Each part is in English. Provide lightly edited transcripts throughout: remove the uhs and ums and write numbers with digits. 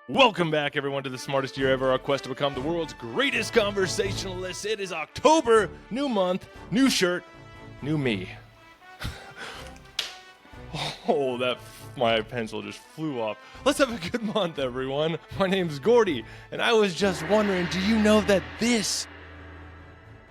Welcome back, everyone, to the smartest year ever, our quest to become the world's greatest conversationalist. It is October, new month, new shirt, new me. Oh, my pencil just flew off. Let's have a good month, everyone. My name's Gordy, and I was just wondering, do you know that this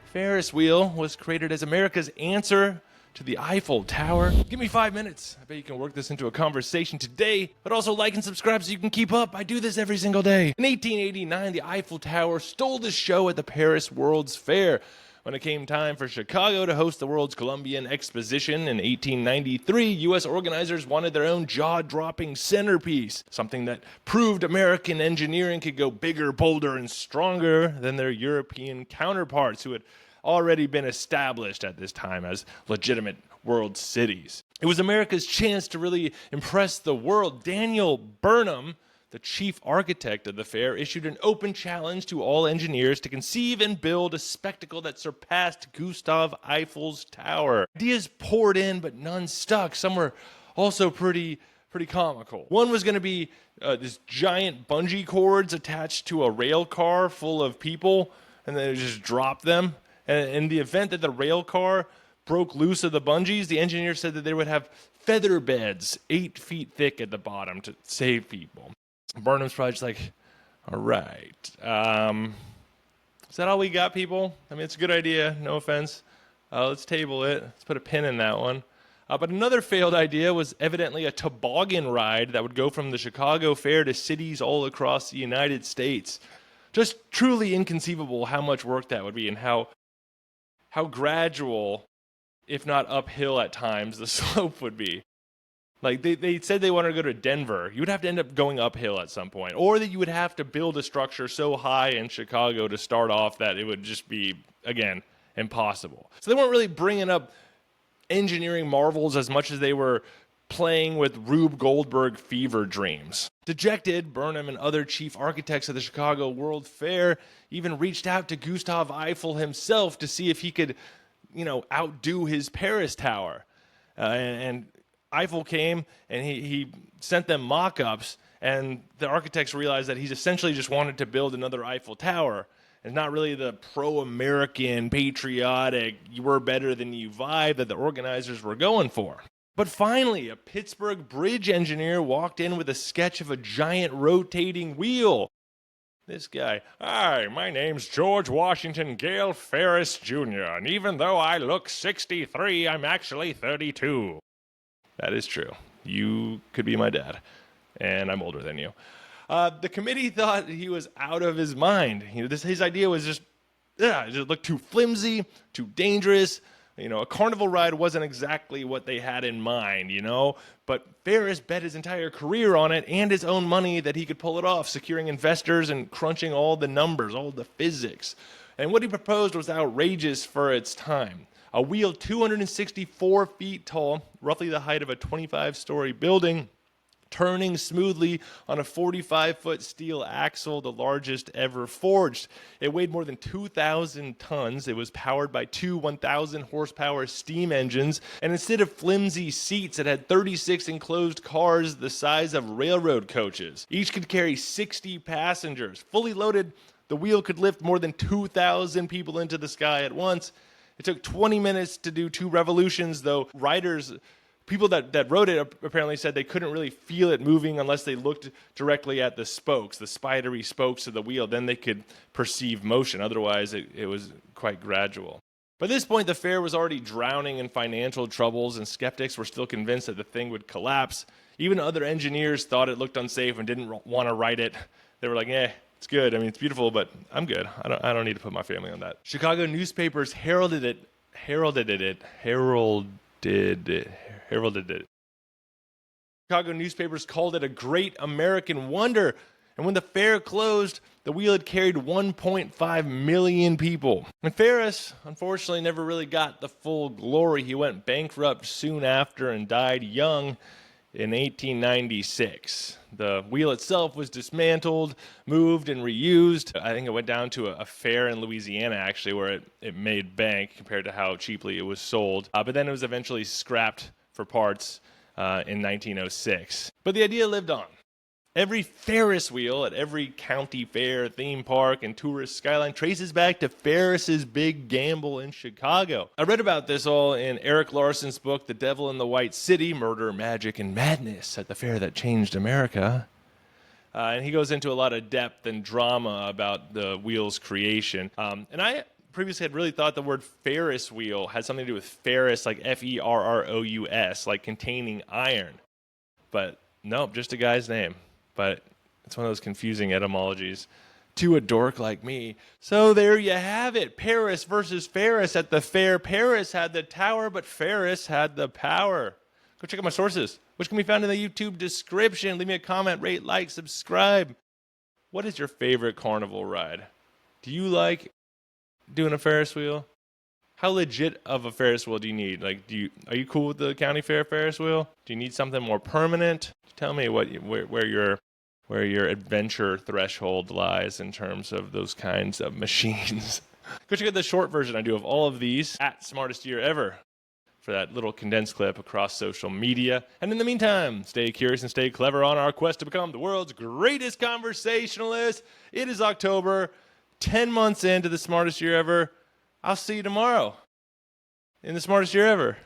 Ferris Wheel was created as America's answer to the Eiffel Tower? Give me 5 minutes. I bet you can work this into a conversation today, but also like and subscribe so you can keep up. I do this every single day. In 1889, the Eiffel Tower stole the show at the Paris World's Fair. When it came time for Chicago to host the world's Columbian Exposition in 1893, U.S. organizers wanted their own jaw-dropping centerpiece, something that proved American engineering could go bigger, bolder, and stronger than their European counterparts who had already been established at this time as legitimate world cities. It was America's chance to really impress the world. Daniel Burnham, the chief architect of the fair, issued an open challenge to all engineers to conceive and build a spectacle that surpassed Gustav Eiffel's tower. Ideas poured in, but none stuck. Some were also pretty comical. One was going to be this giant bungee cords attached to a rail car full of people, and then just drop them. And in the event that the rail car broke loose of the bungees, the engineer said that they would have feather beds 8 feet thick at the bottom to save people. Burnham's probably just like, all right. Is that all we got, people? I mean, it's a good idea, no offense. Let's table it. Let's put a pin in that one. But another failed idea was evidently a toboggan ride that would go from the Chicago Fair to cities all across the United States. Just truly inconceivable how much work that would be and how gradual, if not uphill at times, the slope would be. Like, they said they wanted to go to Denver. You would have to end up going uphill at some point. Or that you would have to build a structure so high in Chicago to start off that it would just be, again, impossible. So they weren't really bringing up engineering marvels as much as they were playing with Rube Goldberg fever dreams. Dejected, Burnham and other chief architects of the Chicago World Fair even reached out to Gustav Eiffel himself to see if he could, outdo his Paris Tower. And Eiffel came and he sent them mock-ups, and the architects realized that he's essentially just wanted to build another Eiffel Tower. It's not really the pro-American, patriotic, we're better than you vibe that the organizers were going for. But finally, a Pittsburgh bridge engineer walked in with a sketch of a giant rotating wheel. This guy, "Hi, my name's George Washington Gale Ferris Jr., and even though I look 63, I'm actually 32. That is true. You could be my dad, and I'm older than you. The committee thought he was out of his mind. His idea was just looked too flimsy, too dangerous. A carnival ride wasn't exactly what they had in mind, But Ferris bet his entire career on it and his own money that he could pull it off, securing investors and crunching all the numbers, all the physics. And what he proposed was outrageous for its time. A wheel 264 feet tall, roughly the height of a 25-story building, turning smoothly on a 45-foot steel axle, the largest ever forged. It weighed more than 2,000 tons. It was powered by two 1,000-horsepower steam engines. And instead of flimsy seats, it had 36 enclosed cars the size of railroad coaches. Each could carry 60 passengers. Fully loaded, the wheel could lift more than 2,000 people into the sky at once. It took 20 minutes to do 2 revolutions, though people that rode it apparently said they couldn't really feel it moving unless they looked directly at the spokes, the spidery spokes of the wheel. Then they could perceive motion. Otherwise, it was quite gradual. By this point, the fair was already drowning in financial troubles, and skeptics were still convinced that the thing would collapse. Even other engineers thought it looked unsafe and didn't want to ride it. They were like, it's good. I mean, it's beautiful, but I'm good. I don't need to put my family on that. Chicago newspapers heralded it. Chicago newspapers called it a great American wonder. And when the fair closed, the wheel had carried 1.5 million people. And Ferris, unfortunately, never really got the full glory. He went bankrupt soon after and died young in 1896. The wheel itself was dismantled, moved, and reused. I think it went down to a fair in Louisiana, actually, where it made bank compared to how cheaply it was sold. But then it was eventually scrapped for parts in 1906. But the idea lived on. Every Ferris wheel at every county fair, theme park, and tourist skyline traces back to Ferris's big gamble in Chicago. I read about this all in Eric Larson's book, The Devil in the White City, Murder, Magic, and Madness at the Fair That Changed America. And he goes into a lot of depth and drama about the wheel's creation. And I previously had really thought the word Ferris wheel had something to do with Ferris, like Ferrous, like containing iron. But nope, just a guy's name. But it's one of those confusing etymologies to a dork like me. So there you have it. Paris versus Ferris at the fair. Paris had the tower, but Ferris had the power. Go check out my sources, which can be found in the YouTube description. Leave me a comment, rate, like, subscribe. What is your favorite carnival ride? Do you like doing a Ferris wheel? How legit of a Ferris wheel do you need? Like, are you cool with the county fair Ferris wheel? Do you need something more permanent? Tell me where your adventure threshold lies in terms of those kinds of machines. Go check out the short version I do of all of these at Smartest Year Ever for that little condensed clip across social media. And in the meantime, stay curious and stay clever on our quest to become the world's greatest conversationalist. It is October, 10 months into the Smartest Year Ever. I'll see you tomorrow in the Smartest Year Ever.